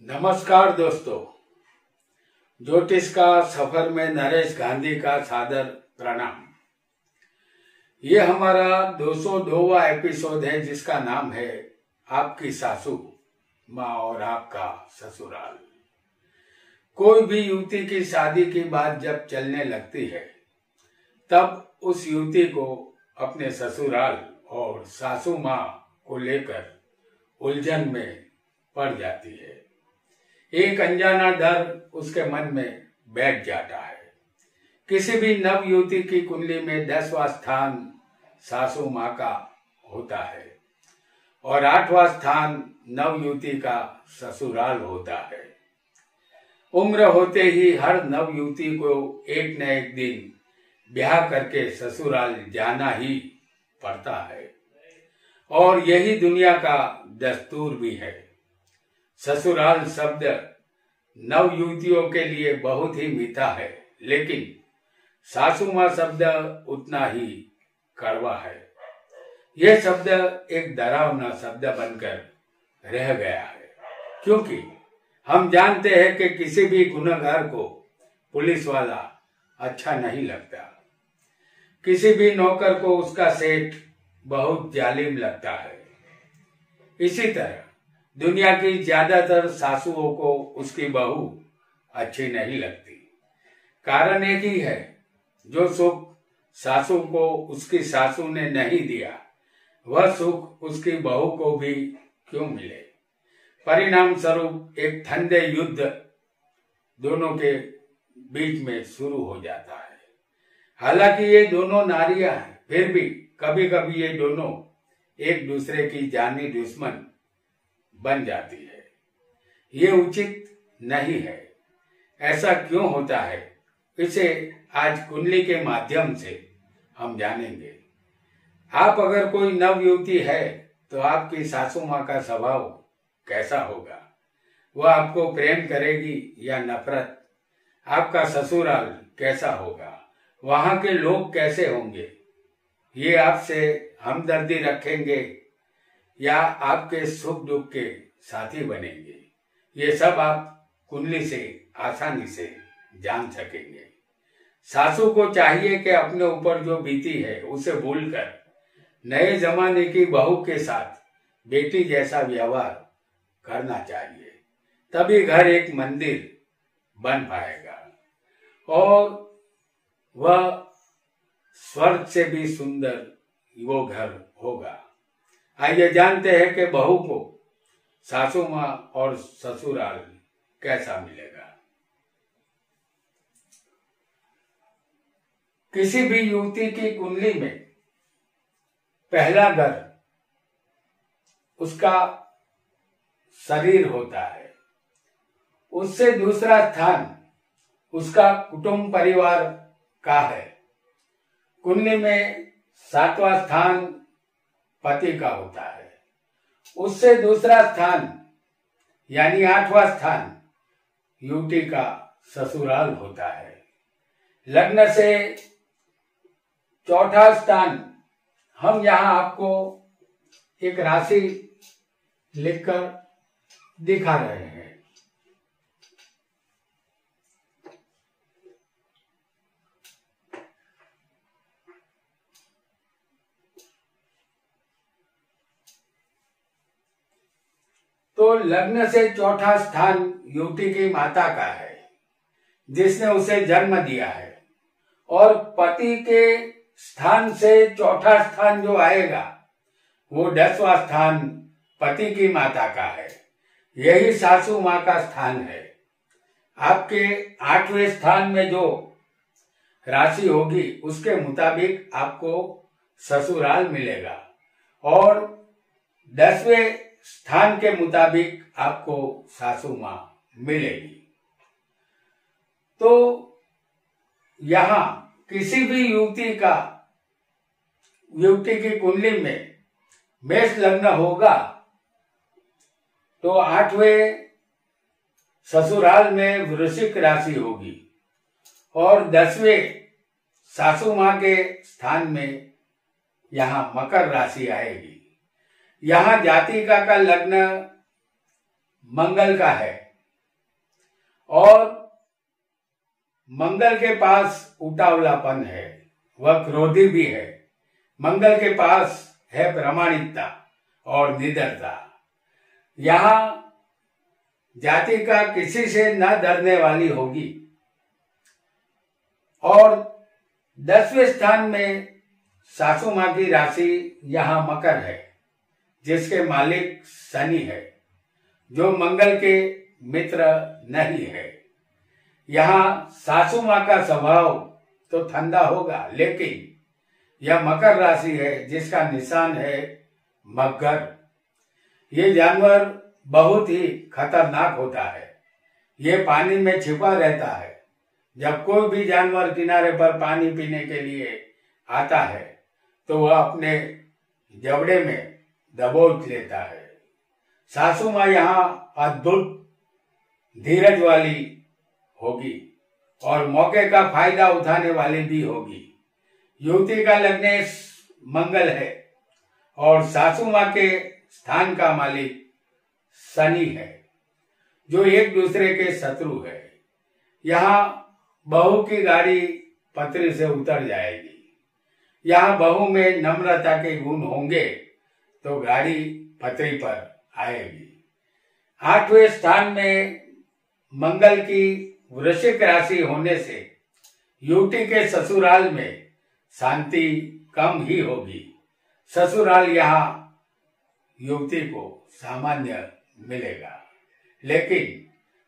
नमस्कार दोस्तों, ज्योतिष का सफर में नरेश गांधी का सादर प्रणाम। ये हमारा 202वां एपिसोड है जिसका नाम है आपकी सासू माँ और आपका ससुराल। कोई भी युवती की शादी की बात जब चलने लगती है तब उस युवती को अपने ससुराल और सासू माँ को लेकर उलझन में पड़ जाती है। एक अनजाना डर उसके मन में बैठ जाता है। किसी भी नव युवती की कुंडली में 10वां स्थान सासू माँ का होता है और 8वां स्थान नव युवती का ससुराल होता है। उम्र होते ही हर नव युवती को एक न एक दिन ब्याह करके ससुराल जाना ही पड़ता है और यही दुनिया का दस्तूर भी है। ससुराल शब्द नव युवतियों के लिए बहुत ही मीठा है, लेकिन सासू माँ शब्द उतना ही कड़वा है। यह शब्द एक डरावना शब्द बनकर रह गया है, क्योंकि हम जानते हैं कि किसी भी गुनहगार को पुलिस वाला अच्छा नहीं लगता। किसी भी नौकर को उसका सेठ बहुत जालिम लगता है। इसी तरह दुनिया की ज्यादातर सासुओं को उसकी बहू अच्छी नहीं लगती। कारण एक ही है, जो सुख सासू को उसकी सासू ने नहीं दिया वह सुख उसकी बहू को भी क्यों मिले। परिणाम स्वरूप एक ठंडे युद्ध दोनों के बीच में शुरू हो जाता है। हालांकि ये दोनों नारियां हैं, फिर भी कभी कभी ये दोनों एक दूसरे की जानी दुश्मन बन जाती है। ये उचित नहीं है। ऐसा क्यों होता है, इसे आज कुंडली के माध्यम से हम जानेंगे। आप अगर कोई नव युवती है तो आपकी सासू माँ का स्वभाव कैसा होगा, वह आपको प्रेम करेगी या नफरत। आपका ससुराल कैसा होगा, वहां के लोग कैसे होंगे, ये आपसे हमदर्दी रखेंगे या आपके सुख दुख के साथी बनेंगे, ये सब आप कुंडली से आसानी से जान सकेंगे। सासू को चाहिए कि अपने ऊपर जो बीती है उसे भूलकर नए जमाने की बहू के साथ बेटी जैसा व्यवहार करना चाहिए, तभी घर एक मंदिर बन पाएगा और वह स्वर्ग से भी सुंदर वो घर होगा। आइए जानते हैं कि बहू को सासू माँ और ससुराल कैसा मिलेगा। किसी भी युवती की कुंडली में पहला घर उसका शरीर होता है, उससे दूसरा स्थान उसका कुटुंब परिवार का है। कुंडली में 7वां स्थान पति का होता है, उससे दूसरा स्थान यानी 8वां स्थान युवती का ससुराल होता है। लग्न से चौथा स्थान हम यहाँ आपको एक राशि लिखकर दिखा रहे हैं। तो लग्न से चौथा स्थान युवती की माता का है, जिसने उसे जन्म दिया है, और पति के स्थान से चौथा स्थान जो आएगा वो 10वां स्थान पति की माता का है। यही सासू माँ का स्थान है। आपके 8वें स्थान में जो राशि होगी उसके मुताबिक आपको ससुराल मिलेगा और 10वें स्थान के मुताबिक आपको सासू माँ मिलेगी। तो यहाँ किसी भी युवती की कुंडली में मेष लग्न होगा तो 8वें ससुराल में वृश्चिक राशि होगी और 10वें सासू माँ के स्थान में यहाँ मकर राशि आएगी। यहाँ जातिका का लग्न मंगल का है और मंगल के पास उतावलापन है, वह क्रोधी भी है। मंगल के पास है प्रामाणिकता और निडरता। यहाँ जाति का किसी से न डरने वाली होगी। और 10वें स्थान में सासू माँ की राशि यहाँ मकर है, जिसके मालिक शनि है, जो मंगल के मित्र नहीं है। यहाँ सासू माँ का स्वभाव तो ठंडा होगा, लेकिन यह मकर राशि है जिसका निशान है मगर। ये जानवर बहुत ही खतरनाक होता है। ये पानी में छिपा रहता है। जब कोई भी जानवर किनारे पर पानी पीने के लिए आता है तो वह अपने जबड़े में दबोच लेता है। सासू माँ यहाँ अद्भुत धीरज वाली होगी और मौके का फायदा उठाने वाली भी होगी। युवती का लग्नेश मंगल है और सासू माँ के स्थान का मालिक शनि है, जो एक दूसरे के शत्रु है। यहाँ बहू की गाड़ी पटरी से उतर जाएगी। यहाँ बहू में नम्रता के गुण होंगे तो गाड़ी पटरी पर आएगी। 8वें स्थान में मंगल की वृश्चिक राशि होने से युवती के ससुराल में शांति कम ही होगी। ससुराल यहाँ युवती को सामान्य मिलेगा, लेकिन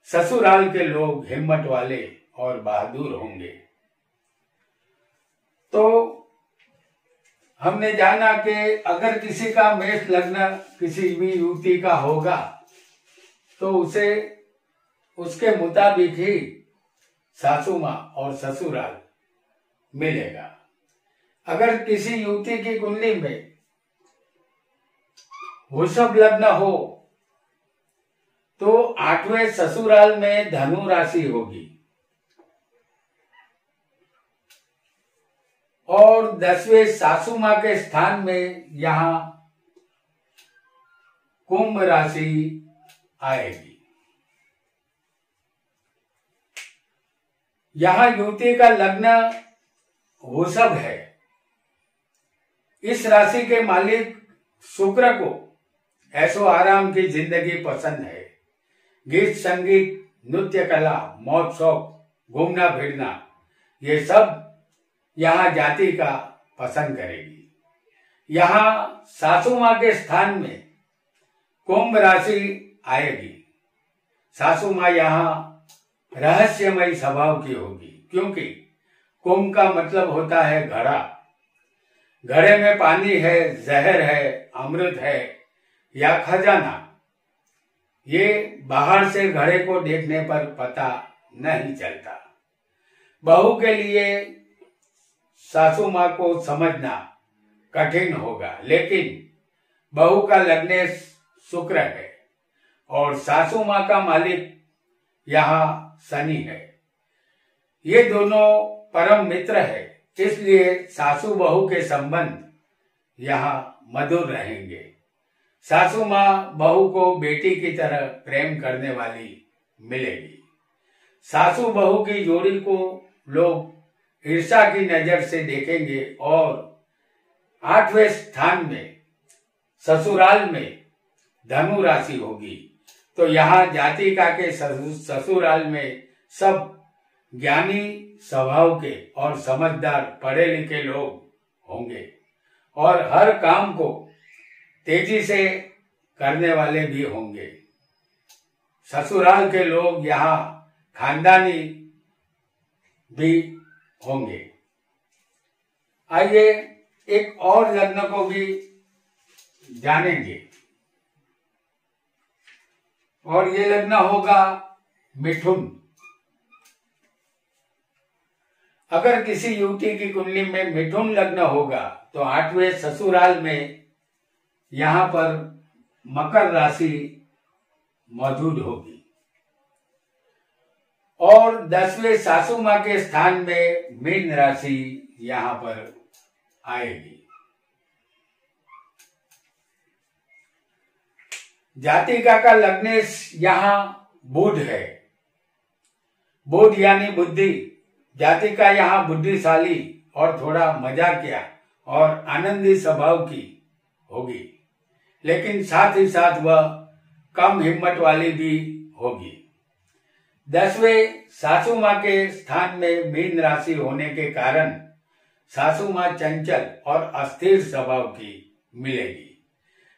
ससुराल के लोग हिम्मत वाले और बहादुर होंगे। तो हमने जाना कि अगर किसी का मेष लग्न किसी भी युवती का होगा तो उसे उसके मुताबिक ही सासू माँ और ससुराल मिलेगा। अगर किसी युवती की कुंडली में वृषभ लग्न हो तो 8वें ससुराल में धनु राशि होगी और 10वें सासू माँ के स्थान में यहाँ कुंभ राशि आएगी। यहाँ युवती का लग्न वृषभ है। इस राशि के मालिक शुक्र को ऐशो आराम की जिंदगी पसंद है। गीत संगीत, नृत्य कला, मौज शौक, घूमना फिरना, ये सब यहाँ जाति का पसंद करेगी। यहाँ सासू माँ के स्थान में कुंभ राशि आएगी। सासू माँ यहाँ रहस्यमयी स्वभाव की होगी, क्योंकि कुंभ का मतलब होता है घड़ा। घड़े में पानी है, जहर है, अमृत है या खजाना। ये बाहर से घड़े को देखने पर पता नहीं चलता। बहू के लिए सासू माँ को समझना कठिन होगा, लेकिन बहू का लग्नेश शुक्र है और सासू माँ का मालिक यहाँ शनि है। ये दोनों परम मित्र है, इसलिए सासू बहू के संबंध यहाँ मधुर रहेंगे। सासू माँ बहू को बेटी की तरह प्रेम करने वाली मिलेगी। सासू बहू की जोड़ी को लोग ईर्ष्या की नजर से देखेंगे और 8वें स्थान में ससुराल में धनु राशि होगी, तो यहाँ जातिका के ससुराल में सब ज्ञानी स्वभाव के और समझदार पढ़े लिखे लोग होंगे और हर काम को तेजी से करने वाले भी होंगे। ससुराल के लोग यहाँ खानदानी भी होंगे। आइए एक और लग्न को भी जानेंगे और ये लग्न होगा मिथुन। अगर किसी युवती की कुंडली में मिथुन लग्न होगा तो 8वें ससुराल में यहाँ पर मकर राशि मौजूद होगी और 10वें सासू माँ के स्थान में मीन राशि यहाँ पर आएगी। जातिका का लग्नेश यहाँ बुध है बुध यानी बुद्धि। जातिका यहाँ बुद्धिशाली और थोड़ा मजाकिया और आनंदी स्वभाव की होगी, लेकिन साथ ही साथ वह कम हिम्मत वाली भी होगी। 10वें सासू माँ के स्थान में मीन राशि होने के कारण सासू माँ चंचल और अस्थिर स्वभाव की मिलेगी।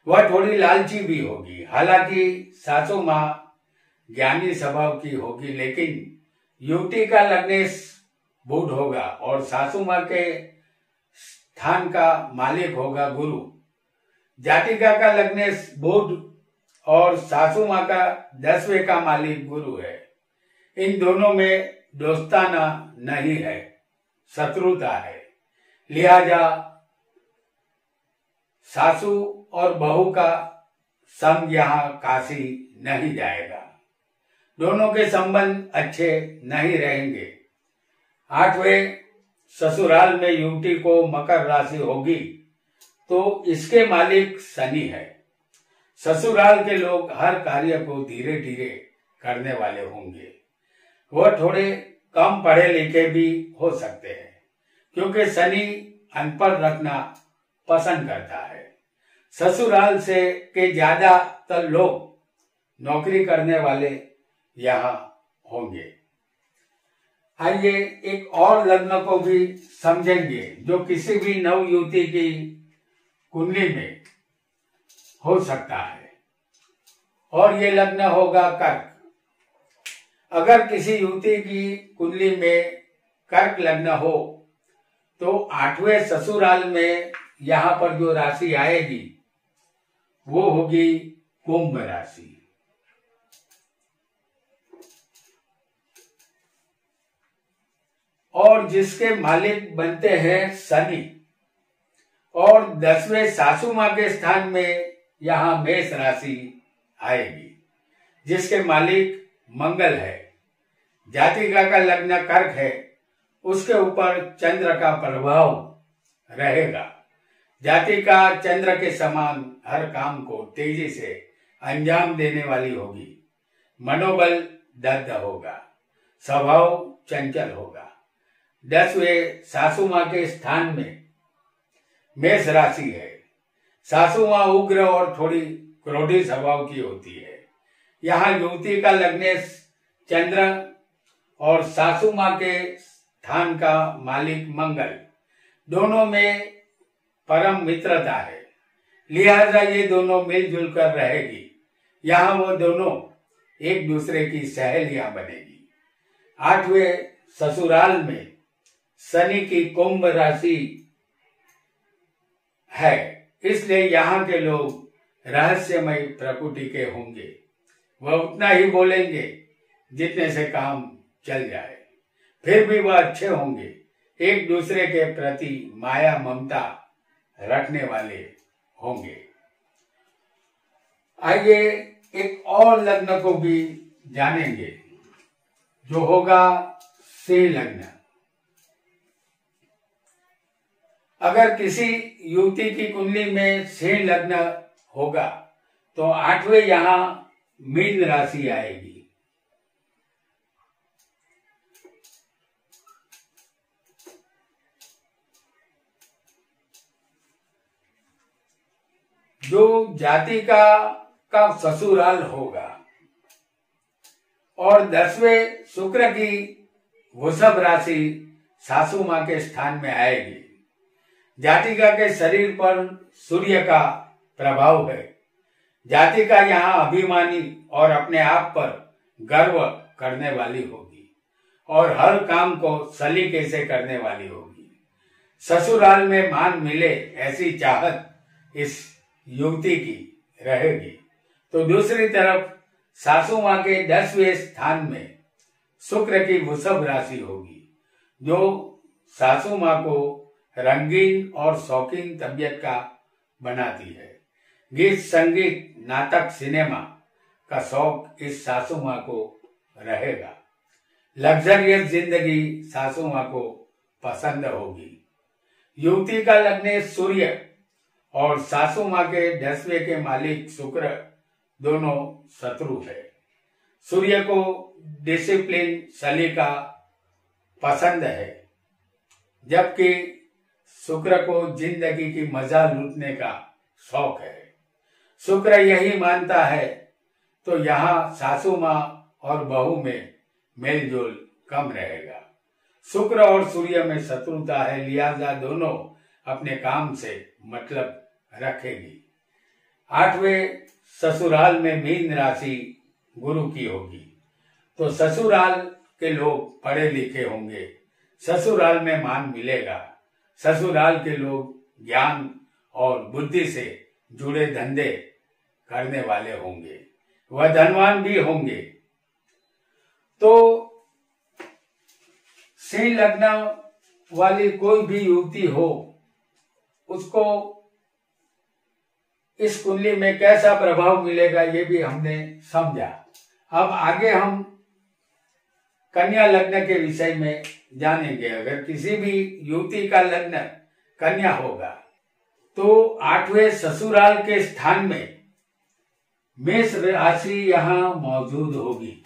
वह थोड़ी लालची भी होगी। हालांकि सासू माँ ज्ञानी स्वभाव की होगी, लेकिन युवती का लग्नेश बुध होगा और सासू माँ के स्थान का मालिक होगा गुरु। जातिका का लग्नेश बुध और सासू माँ का 10वें का मालिक गुरु है। इन दोनों में दोस्ताना नहीं है, शत्रुता है। लिहाजा सासू और बहू का संग यहाँ काशी नहीं जाएगा। दोनों के संबंध अच्छे नहीं रहेंगे। 8वें ससुराल में युवती को मकर राशि होगी तो इसके मालिक शनि है। ससुराल के लोग हर कार्य को धीरे धीरे करने वाले होंगे। वह थोड़े कम पढ़े लिखे भी हो सकते हैं, क्योंकि शनि अनपढ़ रखना पसंद करता है। ससुराल से के ज्यादातर लोग नौकरी करने वाले यहाँ होंगे। आइए एक और लग्न को भी समझेंगे जो किसी भी नव युवती की कुंडली में हो सकता है, और ये लग्न होगा कर्क। अगर किसी युवती की कुंडली में कर्क लग्न हो तो 8वें ससुराल में यहाँ पर जो राशि आएगी वो होगी कुंभ राशि। और जिसके मालिक बनते हैं शनि, और 10वें सासू माँ के स्थान में यहाँ मेष राशि आएगी, जिसके मालिक मंगल है। जातिका का लग्न कर्क है, उसके ऊपर चंद्र का प्रभाव रहेगा। जातिका चंद्र के समान हर काम को तेजी से अंजाम देने वाली होगी। मनोबल दृढ़ होगा, स्वभाव चंचल होगा। 10वें सासू माँ के स्थान में मेष राशि है। सासू माँ उग्र और थोड़ी क्रोधी स्वभाव की होती है। यहाँ युवती का लग्नेश चंद्र और सासू माँ के स्थान का मालिक मंगल, दोनों में परम मित्रता है। लिहाजा ये दोनों मिलजुल कर रहेगी। यहाँ वो दोनों एक दूसरे की सहेलियां बनेगी। 8वें ससुराल में शनि की कुंभ राशि है, इसलिए यहाँ के लोग रहस्यमय प्रकृति के होंगे। वह उतना ही बोलेंगे जितने से काम चल जाए, फिर भी वह अच्छे होंगे। एक दूसरे के प्रति माया ममता रखने वाले होंगे। आइए एक और लग्न को भी जानेंगे जो होगा सिंह लग्न। अगर किसी युवती की कुंडली में सिंह लग्न होगा तो 8वें यहाँ मीन राशि आएगी। जो जातिका का ससुराल होगा, और 10वें शुक्र की वृषभ राशि सासू माँ के स्थान में आएगी। जातिका के शरीर पर सूर्य का प्रभाव है। जातिका यहाँ अभिमानी और अपने आप पर गर्व करने वाली होगी और हर काम को सलीके से करने वाली होगी। ससुराल में मान मिले ऐसी चाहत इस युवती की रहेगी। तो दूसरी तरफ सासू माँ के 10वें स्थान में शुक्र की वृषभ राशि होगी, जो सासू माँ को रंगीन और शौकीन तबीयत का बनाती है। गीत संगीत नाटक सिनेमा का शौक इस सासू माँ को रहेगा। लग्जरियस जिंदगी सासू माँ को पसंद होगी। युवती का लग्न सूर्य और सासू माँ के 10वें के मालिक शुक्र दोनों शत्रु है। सूर्य को डिसिप्लिन, सलीका पसंद है, जबकि शुक्र को जिंदगी की मजा लूटने का शौक है। शुक्र यही मानता है तो यहाँ सासू माँ और बहू में मेलजोल कम रहेगा। शुक्र और सूर्य में शत्रुता है, लिहाजा दोनों अपने काम से मतलब रखेगी। 8वें ससुराल में मीन राशि गुरु की होगी, तो ससुराल के लोग पढ़े लिखे होंगे, ससुराल में मान मिलेगा। ससुराल के लोग ज्ञान और बुद्धि से जुड़े धंधे करने वाले होंगे, वह धनवान भी होंगे। तो सिंह लग्न वाली कोई भी युवती हो, उसको इस कुंडली में कैसा प्रभाव मिलेगा ये भी हमने समझा। अब आगे हम कन्या लग्न के विषय में जानेंगे। अगर किसी भी युवती का लग्न कन्या होगा तो 8वें ससुराल के स्थान में मेष राशि यहाँ मौजूद होगी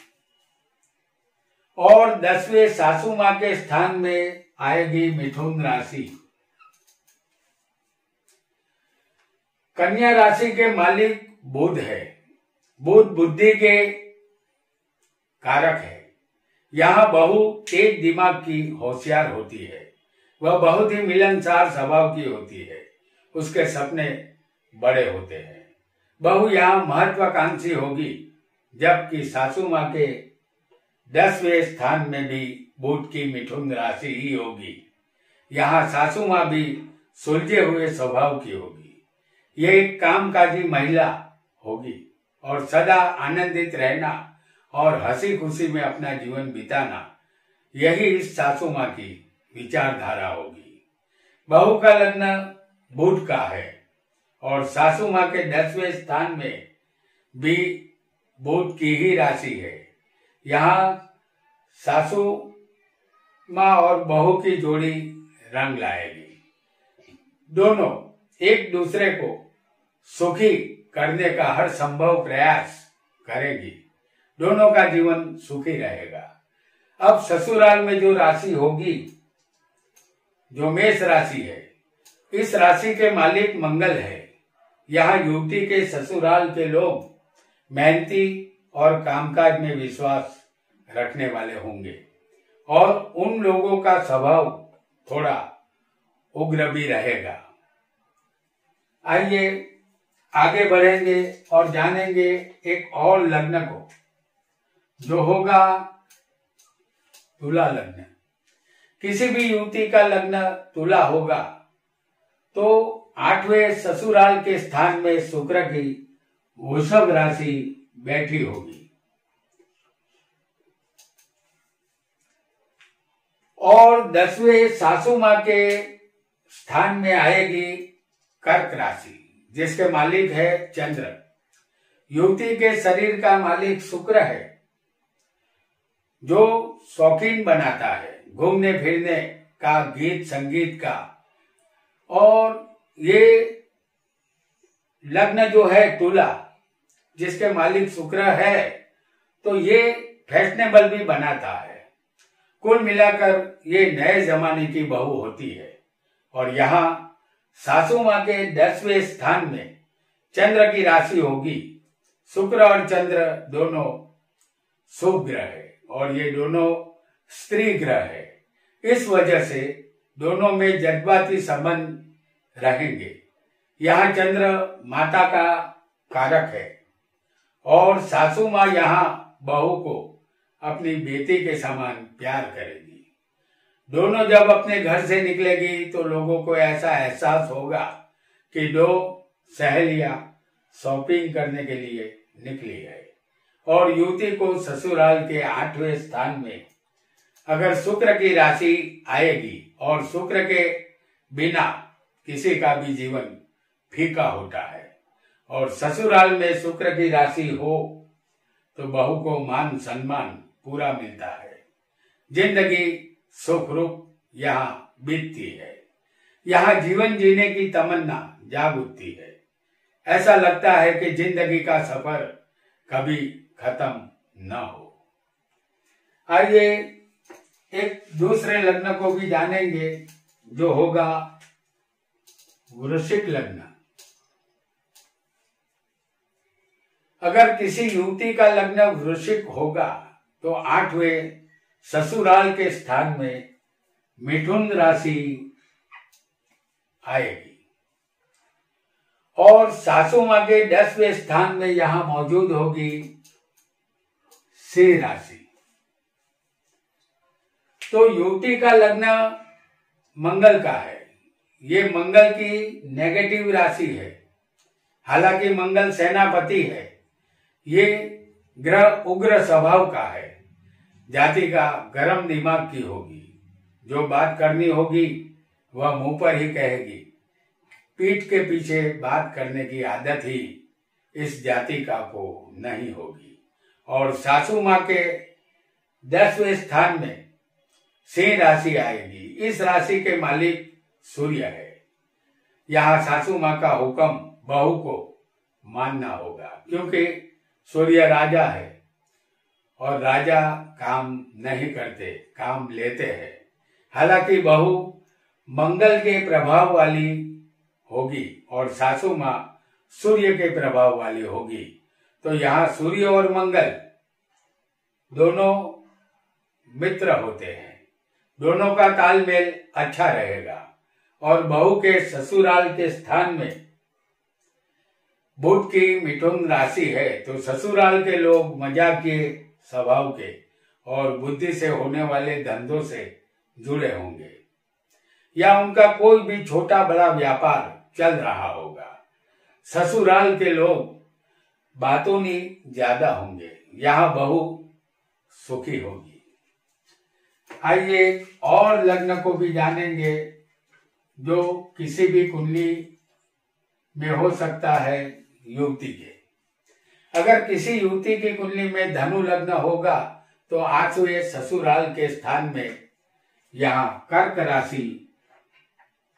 और 10वें सासू माँ के स्थान में आएगी मिथुन राशि। कन्या राशि के मालिक बुध है। बुध बुद्धि के कारक है। यहाँ बहू तेज दिमाग की होशियार होती है, वह बहुत ही मिलनसार स्वभाव की होती है, उसके सपने बड़े होते हैं। बहू यहाँ महत्वाकांक्षी होगी, जबकि सासू माँ के 10वें स्थान में भी बुध की मिथुन राशि ही होगी। यहाँ सासू माँ भी सुलझे हुए स्वभाव की होगी। ये एक कामकाजी महिला होगी और सदा आनंदित रहना और हंसी खुशी में अपना जीवन बिताना, यही इस सासू माँ की विचारधारा होगी। बहू का लग्न बुध का है और सासू माँ के 10वें स्थान में भी बुध की ही राशि है। यहाँ सासू माँ और बहू की जोड़ी रंग लाएगी। दोनों एक दूसरे को सुखी करने का हर संभव प्रयास करेगी। दोनों का जीवन सुखी रहेगा। अब ससुराल में जो राशि होगी, जो मेष राशि है, इस राशि के मालिक मंगल है। यहाँ युवती के ससुराल के लोग मेहनती और कामकाज में विश्वास रखने वाले होंगे और उन लोगों का स्वभाव थोड़ा उग्र भी रहेगा। आइए आगे बढ़ेंगे और जानेंगे एक और लग्न को, जो होगा तुला लग्न। किसी भी युवती का लग्न तुला होगा तो 8वें ससुराल के स्थान में शुक्र की वृषभ राशि बैठी होगी और 10वें सासू माँ के स्थान में आएगी कर्क राशि, जिसके मालिक है चंद्र। युवती के शरीर का मालिक शुक्र है, जो शौकीन बनाता है घूमने फिरने का, गीत संगीत का। और ये लग्न जो है तुला, जिसके मालिक शुक्र है, तो ये फैशनेबल भी बनाता है। कुल मिलाकर ये नए जमाने की बहू होती है। और यहाँ सासू माँ के 10वें स्थान में चंद्र की राशि होगी। शुक्र और चंद्र दोनों शुभ ग्रह है और ये दोनों स्त्री ग्रह है। इस वजह से दोनों में जज्बाती संबंध रहेंगे। यहाँ चंद्र माता का कारक है और सासू माँ यहाँ बहू को अपनी बेटी के समान प्यार करेगी। दोनों जब अपने घर से निकलेगी तो लोगों को ऐसा एहसास होगा कि दो सहेलियां शॉपिंग करने के लिए निकली है। और युवती को ससुराल के 8वें स्थान में अगर शुक्र की राशि आएगी, और शुक्र के बिना किसी का भी जीवन फीका होता है, और ससुराल में शुक्र की राशि हो तो बहू को मान सम्मान पूरा मिलता है। जिंदगी सुखरूप यहाँ बीतती है। यहाँ जीवन जीने की तमन्ना जाग उठती है। ऐसा लगता है कि जिंदगी का सफर कभी खत्म न हो। आइए एक दूसरे लग्न को भी जानेंगे, जो होगा वृश्चिक लग्न। अगर किसी युवती का लग्न वृश्चिक होगा तो 8वें ससुराल के स्थान में मिथुन राशि आएगी और सासू मां के 10वें स्थान में यहां मौजूद होगी सिंह राशि। तो युवती का लग्न मंगल का है, ये मंगल की नेगेटिव राशि है। हालांकि मंगल सेनापति है, ये ग्रह उग्र स्वभाव का है, जातिका गर्म दिमाग की होगी, जो बात करनी होगी वह मुंह पर ही कहेगी। पीठ के पीछे बात करने की आदत ही इस जातिका को नहीं होगी। और सासू मां के 10वें स्थान में सिंह राशि आएगी। इस राशि के मालिक सूर्य है। यहाँ सासू मां का हुक्म बहू को मानना होगा, क्योंकि सूर्य राजा है और राजा काम नहीं करते, काम लेते हैं। हालांकि बहू मंगल के प्रभाव वाली होगी और सासू मां सूर्य के प्रभाव वाली होगी। तो यहाँ सूर्य और मंगल दोनों मित्र होते हैं, दोनों का तालमेल अच्छा रहेगा। और बहू के ससुराल के स्थान में बुध की मिथुन राशि है, तो ससुराल के लोग मजाकिये स्वभाव के और बुद्धि से होने वाले धंधों से जुड़े होंगे, या उनका कोई भी छोटा बड़ा व्यापार चल रहा होगा। ससुराल के लोग बातूनी ज्यादा होंगे, यहाँ बहू सुखी होगी। आइए और लग्न को भी जानेंगे, जो किसी भी कुंडली में हो सकता है युवती के। अगर किसी युवती की कुंडली में धनु लग्न होगा तो 8वें ससुराल के स्थान में यहाँ कर्क राशि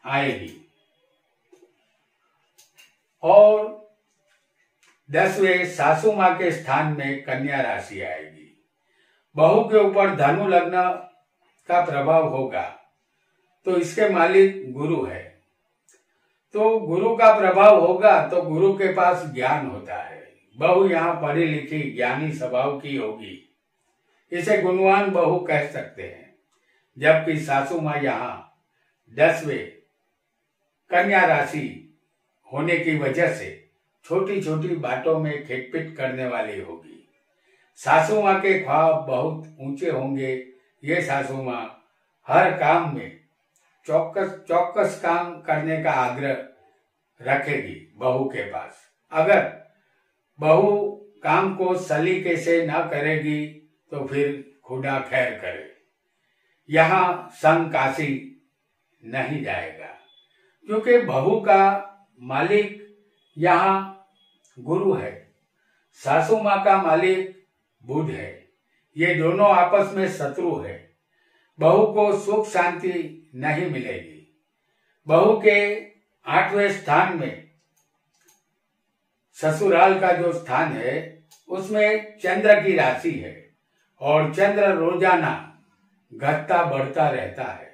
आएगी और 10वें सासू मां के स्थान में कन्या राशि आएगी। बहू के ऊपर धनु लग्न का प्रभाव होगा, तो इसके मालिक गुरु है। तो गुरु का प्रभाव होगा तो गुरु के पास ज्ञान होता है। बहू यहाँ पढ़ी लिखी ज्ञानी स्वभाव की होगी, इसे गुणवान बहू कह सकते हैं। जबकि सासू मां यहाँ 10वें कन्या राशि होने की वजह से छोटी छोटी बातों में खिटपिट करने वाली होगी। सासू मां के ख्वाब बहुत ऊंचे होंगे। ये सासू मां हर काम में चौकस काम करने का आग्रह रखेगी बहू के पास। अगर बहू काम को सलीके से न करेगी तो फिर खुदा खैर करे। यहाँ संग काशी नहीं जाएगा, क्योंकि बहू का मालिक यहाँ गुरु है, सासू मां का मालिक बुध है। ये दोनों आपस में शत्रु है। बहू को सुख शांति नहीं मिलेगी। बहू के 8वें स्थान में ससुराल का जो स्थान है उसमें चंद्र की राशि है और चंद्र रोजाना घटता बढ़ता रहता है।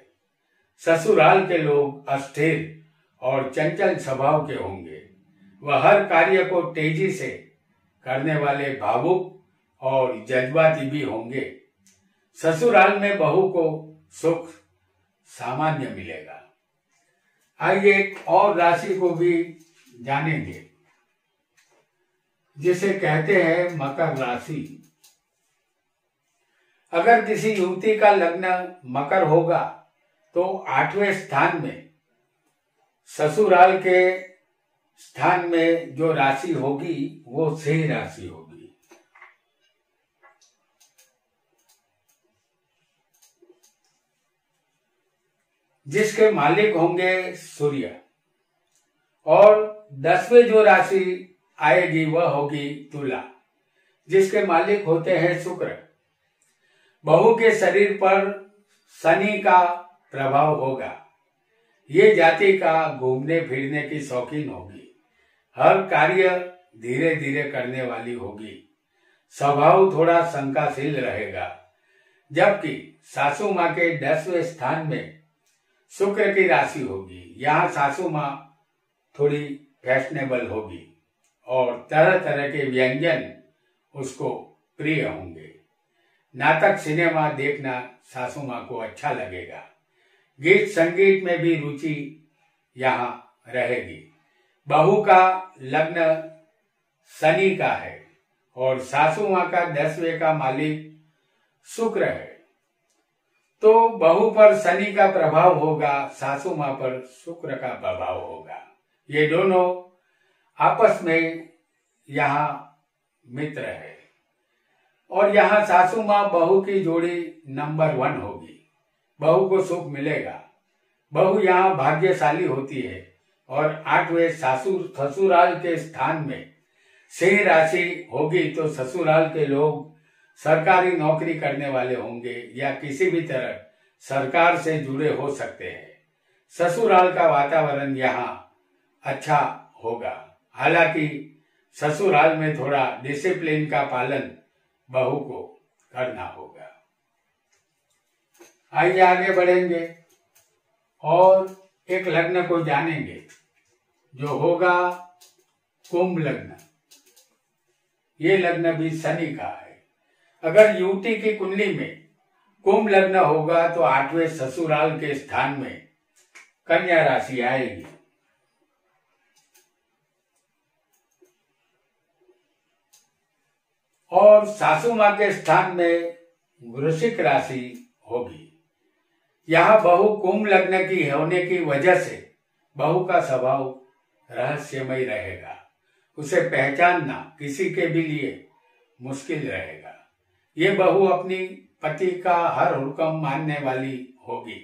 ससुराल के लोग अस्थिर और चंचल स्वभाव के होंगे। वह हर कार्य को तेजी से करने वाले भावुक और जज्बाती भी होंगे। ससुराल में बहू को सुख सामान्य मिलेगा। आइए एक और राशि को भी जानेंगे, जिसे कहते हैं मकर राशि। अगर किसी युवती का लग्न मकर होगा तो 8वें स्थान में ससुराल के स्थान में जो राशि होगी वो सिंह राशि होगी। जिसके मालिक होंगे सूर्य। और 10वें जो राशि आएगी वह होगी तुला, जिसके मालिक होते हैं शुक्र। बहू के शरीर पर शनि का प्रभाव होगा। ये जाति का घूमने फिरने की शौकीन होगी। हर कार्य धीरे धीरे करने वाली होगी। स्वभाव थोड़ा शंकाशील रहेगा। जबकि सासू माँ के 10वें स्थान में शुक्र की राशि होगी। यहाँ सासू माँ थोड़ी फैशनेबल होगी और तरह तरह के व्यंजन उसको प्रिय होंगे। नाटक सिनेमा देखना सासू माँ को अच्छा लगेगा। गीत संगीत में भी रुचि यहाँ रहेगी। बहू का लग्न शनि का है और सासू माँ का 10वें का मालिक शुक्र है, तो बहू पर शनि का प्रभाव होगा, सासू माँ पर शुक्र का प्रभाव होगा। ये दोनों आपस में यहाँ मित्र है और यहाँ सासू माँ बहू की जोड़ी नंबर 1 होगी। बहू को सुख मिलेगा। बहू यहाँ भाग्यशाली होती है और 8वें ससुराल के स्थान में सिंह राशि होगी, तो ससुराल के लोग सरकारी नौकरी करने वाले होंगे या किसी भी तरह सरकार से जुड़े हो सकते हैं। ससुराल का वातावरण यहाँ अच्छा होगा। हालांकि ससुराल में थोड़ा डिसिप्लिन का पालन बहू को करना होगा। आइए आगे बढ़ेंगे और एक लग्न को जानेंगे जो होगा कुंभ लग्न। ये लग्न भी शनि का है। अगर युवती की कुंडली में कुंभ लग्न होगा तो 8वें ससुराल के स्थान में कन्या राशि आएगी। और सासू माँ के स्थान में वृश्चिक राशि होगी। यहाँ बहू कुंभ लग्न की होने की वजह से बहू का स्वभाव रहस्यमय रहेगा। उसे पहचानना किसी के भी लिए मुश्किल रहेगा। ये बहू अपनी पति का हर हुक्म मानने वाली होगी।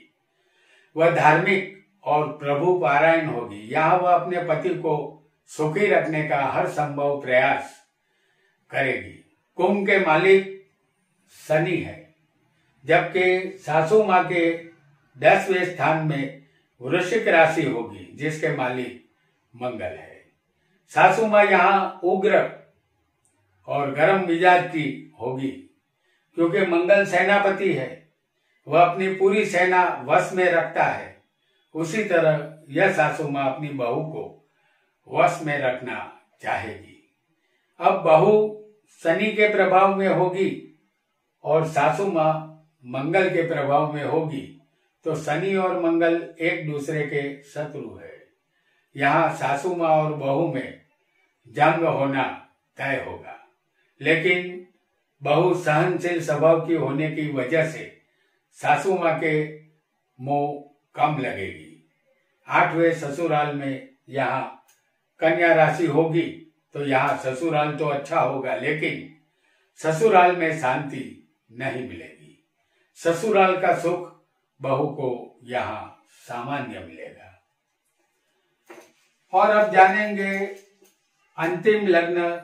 वह धार्मिक और प्रभु पारायण होगी। यहाँ वह अपने पति को सुखी रखने का हर संभव प्रयास करेगी। कुंभ के मालिक शनि है, जबकि सासू माँ के 10वें स्थान में वृश्चिक राशि होगी जिसके मालिक मंगल है। सासू माँ यहाँ उग्र और गर्म मिजाज की होगी क्योंकि मंगल सेनापति है। वह अपनी पूरी सेना वश में रखता है। उसी तरह यह सासू माँ अपनी बहू को वश में रखना चाहेगी। अब बहू शनि के प्रभाव में होगी और सासू माँ मंगल के प्रभाव में होगी, तो शनि और मंगल एक दूसरे के शत्रु है। यहाँ सासू माँ और बहू में जंग होना तय होगा, लेकिन बहू सहनशील स्वभाव की होने की वजह से सासू माँ के मोह कम लगेगी। 8वें ससुराल में यहाँ कन्या राशि होगी, तो यहाँ ससुराल तो अच्छा होगा, लेकिन ससुराल में शांति नहीं मिलेगी। ससुराल का सुख बहू को यहाँ सामान्य मिलेगा। और अब जानेंगे अंतिम लग्न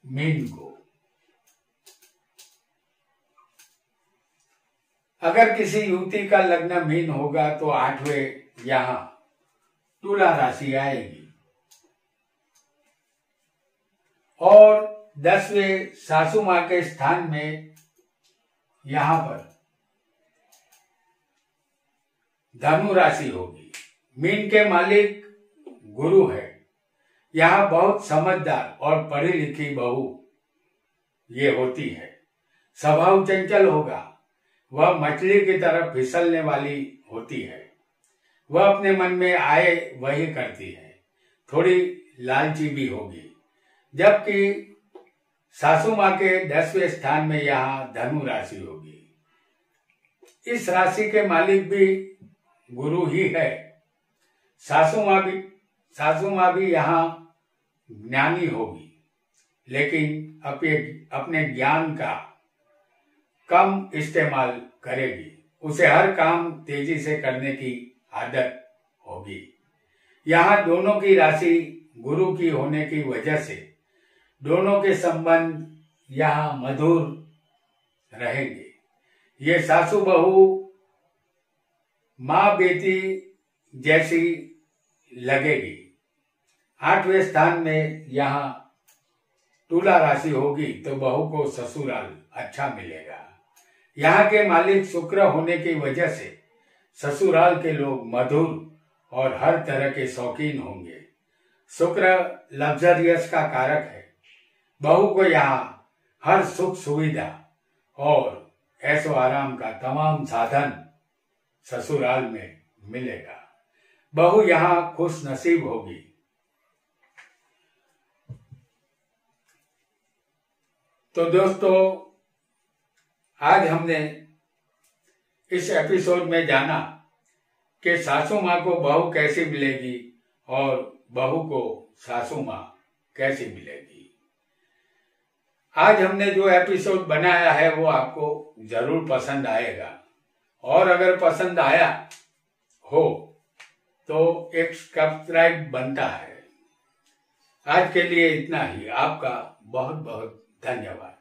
मीन को। अगर किसी युवती का लग्न मीन होगा तो 8वें यहाँ तुला राशि आएगी और 10वें सासू माँ के स्थान में यहाँ पर धनु राशि होगी। मीन के मालिक गुरु है। यहाँ बहुत समझदार और पढ़ी लिखी बहू ये होती है। स्वभाव चंचल होगा। वह मछली की तरह फिसलने वाली होती है। वह अपने मन में आए वही करती है। थोड़ी लालची भी होगी। जबकि सासू माँ के 10वें स्थान में यहाँ धनु राशि होगी। इस राशि के मालिक भी गुरु ही है। सासू माँ भी यहाँ ज्ञानी होगी, लेकिन अपने ज्ञान का कम इस्तेमाल करेगी। उसे हर काम तेजी से करने की आदत होगी। यहाँ दोनों की राशि गुरु की होने की वजह से दोनों के संबंध यहाँ मधुर रहेंगे। ये सासू बहू माँ बेटी जैसी लगेगी। 8वें स्थान में यहाँ तुला राशि होगी तो बहू को ससुराल अच्छा मिलेगा। यहाँ के मालिक शुक्र होने की वजह से ससुराल के लोग मधुर और हर तरह के शौकीन होंगे। शुक्र लग्जरियस का कारक है। बहू को यहाँ हर सुख सुविधा और ऐशो आराम का तमाम साधन ससुराल में मिलेगा। बहू यहाँ खुश नसीब होगी। तो दोस्तों, आज हमने इस एपिसोड में जाना कि सासू माँ को बहू कैसी मिलेगी और बहू को सासू माँ कैसी मिलेगी। आज हमने जो एपिसोड बनाया है वो आपको जरूर पसंद आएगा, और अगर पसंद आया हो तो एक सब्सक्राइब बनता है। आज के लिए इतना ही। आपका बहुत बहुत धन्यवाद।